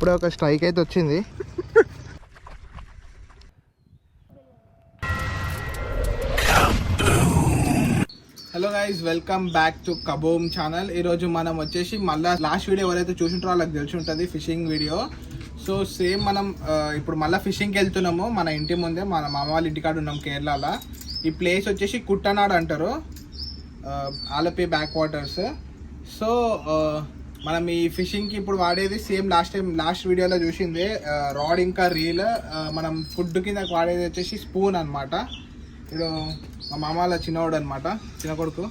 ఇప్పుడే ఒక స్ట్రైక్ అయితే వచ్చింది. Hello guys, welcome back to Kaboom channel. ఈరోజు మనం వచ్చేసి మళ్ళీ లాస్ట్ వీడియో ఎవరైతే చూసింటారో వాళ్ళకి తెలిసి ఉంటుంది, ఫిషింగ్ వీడియో. సో సేమ్ మనం ఇప్పుడు మళ్ళీ ఫిషింగ్కి వెళ్తున్నాము. మన ఇంటి ముందే మన మామ వాళ్ళ ఇంటికాడ ఉన్నాం కేరళలో. ఈ ప్లేస్ వచ్చేసి కుట్టనాడు అంటారు, ఆలపి బ్యాక్ వాటర్స్. సో మనం ఈ ఫిషింగ్కి ఇప్పుడు వాడేది సేమ్ లాస్ట్ వీడియోలో చూసింది రాడ్ ఇంకా రీల్. మనం ఫుడ్ కింద వాడేది వచ్చేసి స్పూన్ అనమాట. ఇప్పుడు మా మామ వాళ్ళ చిన్నవాడు అనమాట, చిన్న కొడుకు.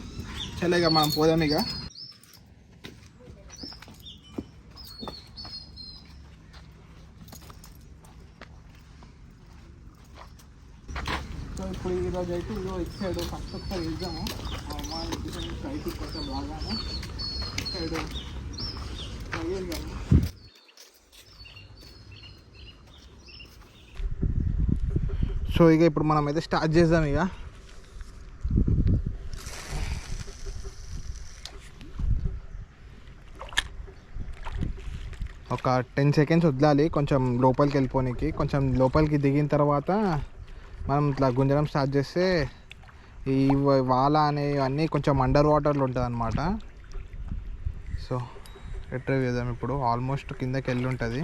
చల్లగా ఇక మనం పోదాం ఇక. సో ఇప్పుడు ఈరోజు అయితే ఇదో ఇటు సైడ్ ఫస్ట్ ఒకసారి వెళ్దాము. మా అమ్మ ఇంటి సైడ్ కొంచెం బాగాను సైడ్ వెళ్దాము. సో ఇక ఇప్పుడు మనం అయితే స్టార్ట్ చేద్దాం. ఇక ఒక 10 సెకండ్స్ వదలాలి కొంచెం లోపలికి వెళ్ళిపోనికి. కొంచెం లోపలికి దిగిన తర్వాత మనం ఇట్లా గుంజడం స్టార్ట్ చేస్తే ఈ వాల అనేవన్నీ కొంచెం అండర్ వాటర్లో ఉంటుంది అనమాట. సో రిట్రీవ్ చేద్దాం. ఇప్పుడు ఆల్మోస్ట్ కిందకి వెళ్ళి ఉంటుంది.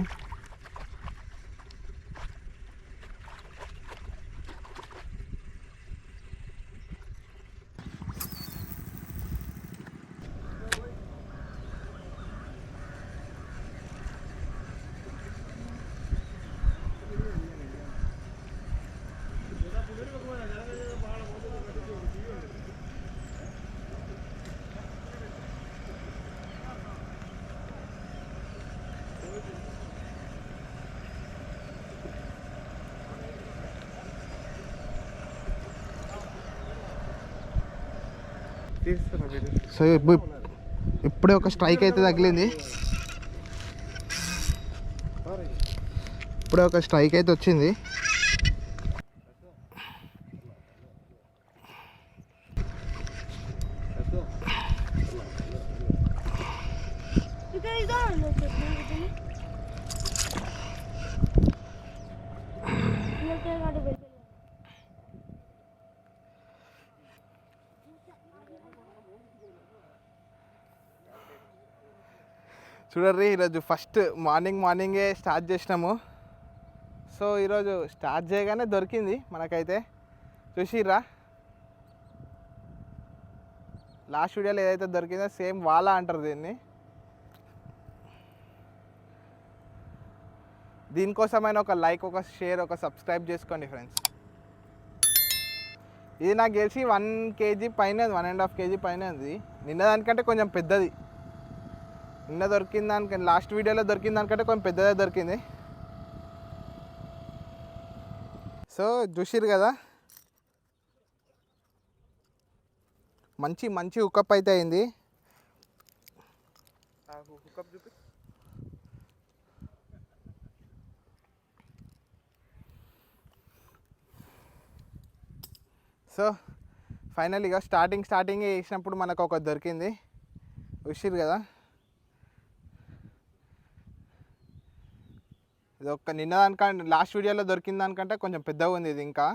సో ఇప్పుడే ఒక స్ట్రైక్ అయితే తగిలింది. ఇప్పుడే ఒక స్ట్రైక్ అయితే వచ్చింది. చూడర్రి, ఈరోజు ఫస్ట్ మార్నింగే స్టార్ట్ చేసినాము. సో ఈరోజు స్టార్ట్ చేయగానే దొరికింది మనకైతే. చూసిర్రా, లాస్ట్ వీడియోలో ఏదైతే దొరికిందో సేమ్ వాలా అంటారు దీన్ని. దీనికోసమైనా ఒక లైక్, ఒక షేర్, ఒక సబ్స్క్రైబ్ చేసుకోండి ఫ్రెండ్స్. ఇది నాకు తెలిసి 1 kg పైన, 1.5 kg పైన ఉంది. నిన్న దానికంటే కొంచెం పెద్దది. నిన్న దొరికిన దానికంటే, లాస్ట్ వీడియోలో దొరికిన దానికంటే కొంచెం పెద్దదే దొరికింది. సో చూసిరు కదా, మంచి హుకప్ అయితే అయింది. సో ఫైనల్గా స్టార్టింగ్ వేసినప్పుడు మనకు ఒక దొరికింది. చూసిరు కదా, ఇది ఒక నిన్న దానికంటే లాస్ట్ వీడియోలో దొరికిన దానికంటే కొంచెం పెద్దగా ఉంది ఇది. ఇంకా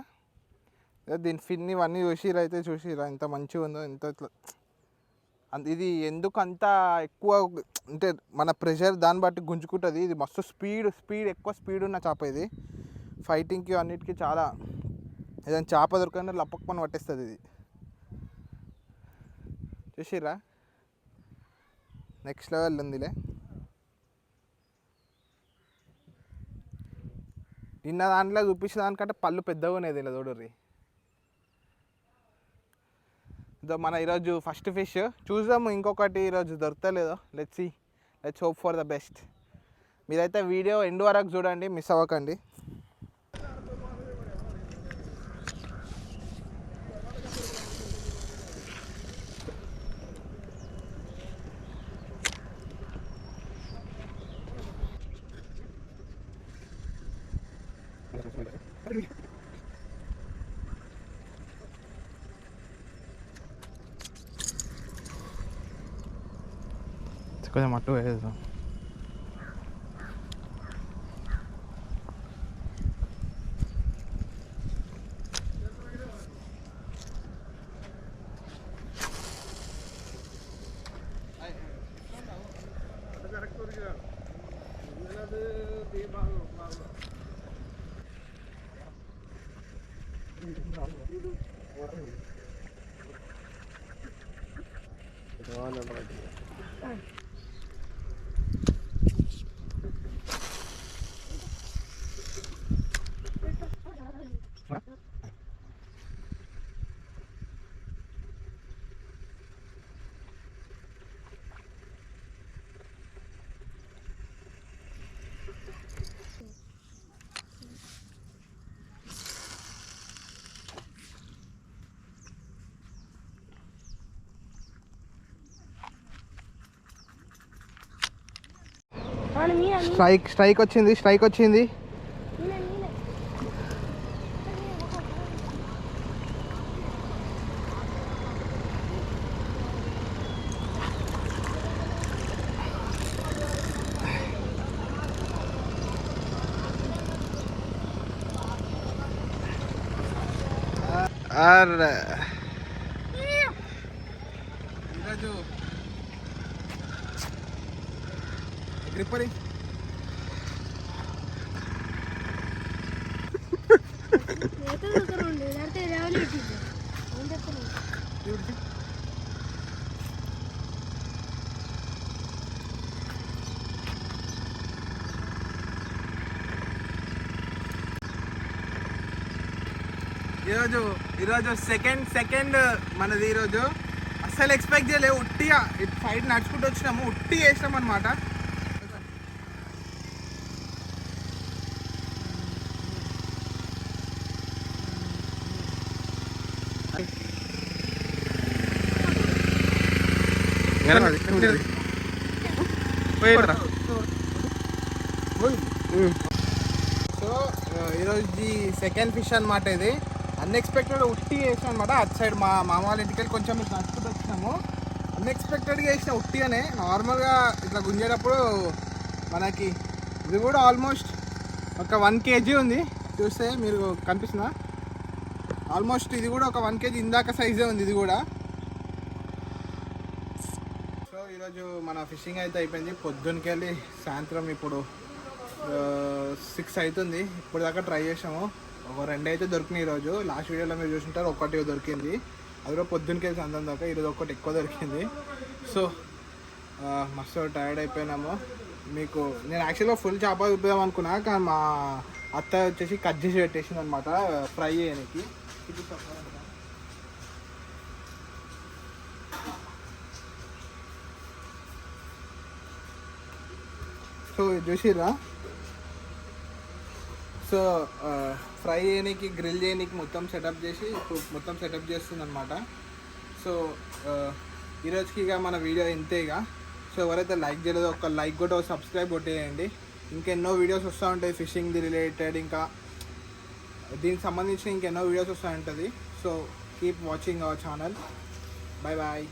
దీని ఫిన్ ఇవన్నీ చూసిరా ఎంత మంచిగా ఉందో, ఎంత ఇట్లా. ఇది ఎందుకు అంత ఎక్కువ అంటే మన ప్రెషర్ దాన్ని బట్టి గుంజుకుంటుంది. ఇది మస్తు ఎక్కువ స్పీడ్ ఉన్న చేప ఇది. ఫైటింగ్కి అన్నిటికీ చాలా, ఏదైనా చేప దొరకకుండా లప్పకపోని పట్టేస్తుంది ఇది. చూసిరా, నెక్స్ట్ లెవెల్ ఉందిలే. నిన్న దాంట్లో చూపించిన దానికంటే పళ్ళు పెద్దగా ఉన్నాయి ఇలా చూడర్రి. ఇదో మన ఈరోజు ఫస్ట్ ఫిష్. చూద్దాము ఇంకొకటి ఈరోజు దొరకలేదో. Let's hope for the best. మీరైతే వీడియో ఎండ్ వరకు చూడండి, మిస్ అవ్వకండి. కొంచెం అటు వేద్దాం. స్ట్రైక్ వచ్చింది. ఈరోజు గ్రిప్పరి ఈరోజు సెకండ్ మనది. ఈరోజు అస్సలు ఎక్స్పెక్ట్ చేయలేవు. ఉట్టిగా ఇటు సైడ్ నడుచుకుంటూ వచ్చినాము, ఉట్టి వేసినాం అనమాట. సో ఈరోజు సెకండ్ ఫిష్ అనమాట. ఇది అన్ఎక్స్పెక్టెడ్ ఉట్టి వేసాం అనమాట. అటు సైడ్ మా మామ వాళ్ళ ఇంటికి కొంచెం ఇట్లా నడుచుకుంటూ వచ్చినాము. అన్ఎక్స్పెక్టెడ్గా వేసిన ఉట్టిగానే. నార్మల్గా ఇట్లా గుంజేటప్పుడు మనకి ఇది కూడా ఆల్మోస్ట్ ఒక 1 kg ఉంది. చూస్తే మీరు కనిపిస్తుందా? ఆల్మోస్ట్ ఇది కూడా ఒక 1 kg ఇందాక సైజే ఉంది ఇది కూడా. సో ఈరోజు మన ఫిషింగ్ అయితే అయిపోయింది. పొద్దున్నకి వెళ్ళి సాయంత్రం ఇప్పుడు 6 అవుతుంది. ఇప్పుడు దాకా ట్రై చేసాము. ఒక 2 అయితే దొరికినాయి ఈరోజు. లాస్ట్ వీడియోలో మీరు చూసుంటారు, ఒకటి దొరికింది. అది కూడా పొద్దున్నకి వెళ్ళి సాయంత్రం దాకా. ఈరోజు ఒకటి ఎక్కువ దొరికింది. సో మస్తు టైర్డ్ అయిపోయినాము. మీకు నేను యాక్చువల్గా ఫుల్ చేప చూపిద్దాం అనుకున్నా, కానీ మా అత్త వచ్చేసి కట్ చేసి పెట్టేసింది అనమాట ఫ్రై చేయడానికి. సో చూసిర్రా? సో ఫ్రై చేయడానికి, గ్రిల్ చేయడానికి మొత్తం సెటప్ చేసి ఇప్పుడు మొత్తం సెటప్ చేస్తుంది అనమాట. సో ఈరోజుకి ఇక మన వీడియో ఇంతే. ఇక సో ఎవరైతే లైక్ చేయలేదో ఒక లైక్ కూడా సబ్స్క్రైబ్ కొట్టేయండి. ఇంకెన్నో వీడియోస్ వస్తూ ఉంటాయి ఫిషింగ్ది రిలేటెడ్, ఇంకా దీనికి సంబంధించిన ఇంకెన్నో వీడియోస్ వస్తూ ఉంటుంది. So keep watching our channel. Bye bye.